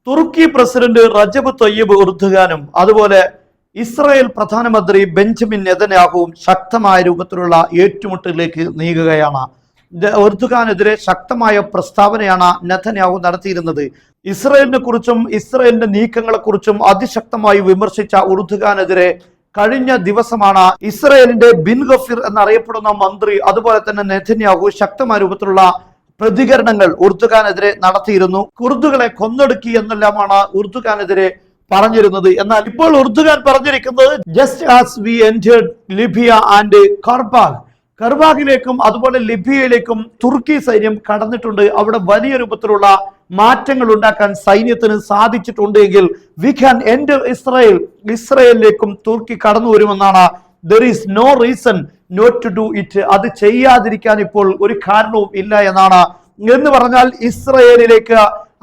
തുർക്കി president Recep Tayyip എർദോഗാനും അതുപോലെ Israel പ്രധാനമന്ത്രി Benjamin നെതന്യാഹുവും ശക്തമായ രൂപത്തിലുള്ള ഏറ്റുമുട്ടലിലേക്ക് നീങ്ങുകയാണ്. എർദോഗാനെതിരെ ശക്തമായ പ്രസ്താവനയാണ് നെതന്യാഹു നടത്തിയിരുന്നത്. ഇസ്രായേലിനെ കുറിച്ചും ഇസ്രായേലിന്റെ നീക്കങ്ങളെക്കുറിച്ചും അതിശക്തമായി വിമർശിച്ച എർദോഗാനെതിരെ കഴിഞ്ഞ ദിവസമാണ് ഇസ്രായേലിന്റെ ബിൻ ഗഫീർ എന്നറിയപ്പെടുന്ന മന്ത്രി അതുപോലെ തന്നെ നെതന്യാഹു ശക്തമായ രൂപത്തിലുള്ള പ്രതികരണങ്ങൾ എർദോഗാനെതിരെ നടത്തിയിരുന്നു. കുർദുകളെ കൊന്നൊടുക്കി എന്നെല്ലാമാണ് എർദോഗാനെതിരെ പറഞ്ഞിരുന്നത്. എന്നാൽ ഇപ്പോൾ എർദോഗാൻ പറഞ്ഞിരിക്കുന്നത് just as we entered Libya and കർബാഗിലേക്കും അതുപോലെ ലിബിയയിലേക്കും തുർക്കി സൈന്യം കടന്നിട്ടുണ്ട്. അവിടെ വലിയ രൂപത്തിലുള്ള മാറ്റങ്ങൾ ഉണ്ടാക്കാൻ സൈന്യത്തിന് സാധിച്ചിട്ടുണ്ട് എങ്കിൽ വി ക്യാൻ എൻറ്റർ ഇസ്രായേലിലേക്കും തുർക്കി കടന്നു വരുമെന്നാണ്. There is no reason not to do it. അത് ചെയ്യാതിരിക്കാൻ ഇപ്പോൾ ഒരു കാരണവും ഇല്ല എന്നാണ്. എന്ന് പറഞ്ഞാൽ ഇസ്രായേലിലേക്ക്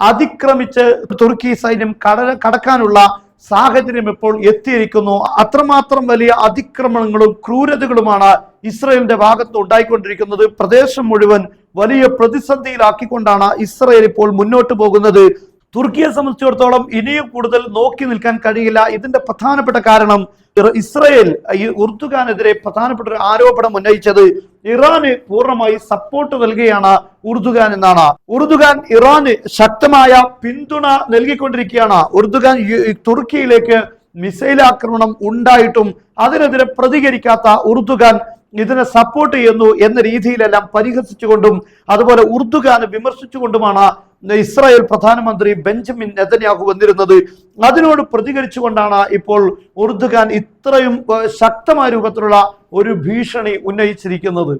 അതിക്രമിച്ച് തുർക്കി സൈന്യം കടക്കാനുള്ള സാഹചര്യം ഇപ്പോൾ എത്തിയിരിക്കുന്നു. അത്രമാത്രം വലിയ അതിക്രമണങ്ങളും ക്രൂരതകളുമാണ് ഇസ്രായേലിന്റെ ഭാഗത്ത് ഉണ്ടായിക്കൊണ്ടിരിക്കുന്നത്. പ്രദേശം മുഴുവൻ വലിയ പ്രതിസന്ധിയിലാക്കിക്കൊണ്ടാണ് ഇസ്രായേൽ ഇപ്പോൾ മുന്നോട്ട് പോകുന്നത്. തുർക്കിയെ സംബന്ധിച്ചിടത്തോളം ഇനിയും കൂടുതൽ നോക്കി നിൽക്കാൻ കഴിയില്ല. ഇതിന്റെ പ്രധാനപ്പെട്ട കാരണം ഇസ്രായേൽ എർദോഗാനെതിരെ പ്രധാനപ്പെട്ട ഒരു ആരോപണം ഉന്നയിച്ചത് ഇറാന് പൂർണ്ണമായി സപ്പോർട്ട് നൽകുകയാണ് എർദോഗാൻ എന്നാണ്. എർദോഗാൻ ഇറാന് ശക്തമായ പിന്തുണ നൽകിക്കൊണ്ടിരിക്കുകയാണ്. എർദോഗാൻ തുർക്കിയിലേക്ക് മിസൈൽ ആക്രമണം ഉണ്ടായിട്ടും അതിനെതിരെ പ്രതികരിക്കാത്ത എർദോഗാൻ ഇതിനെ സപ്പോർട്ട് ചെയ്യുന്നു എന്ന രീതിയിലെല്ലാം പരിഹസിച്ചുകൊണ്ടും അതുപോലെ എർദോഗാനെ വിമർശിച്ചുകൊണ്ടുമാണ് ഇസ്രായേൽ പ്രധാനമന്ത്രി ബെഞ്ചമിൻ നെതന്യാഹു വന്നിരുന്നത്. അതിനോട് പ്രതികരിച്ചുകൊണ്ടാണ് ഇപ്പോൾ എർദോഗാൻ ഇത്രയും ശക്തമായ രൂപത്തിലുള്ള ഒരു ഭീഷണി ഉന്നയിച്ചിരിക്കുന്നത്.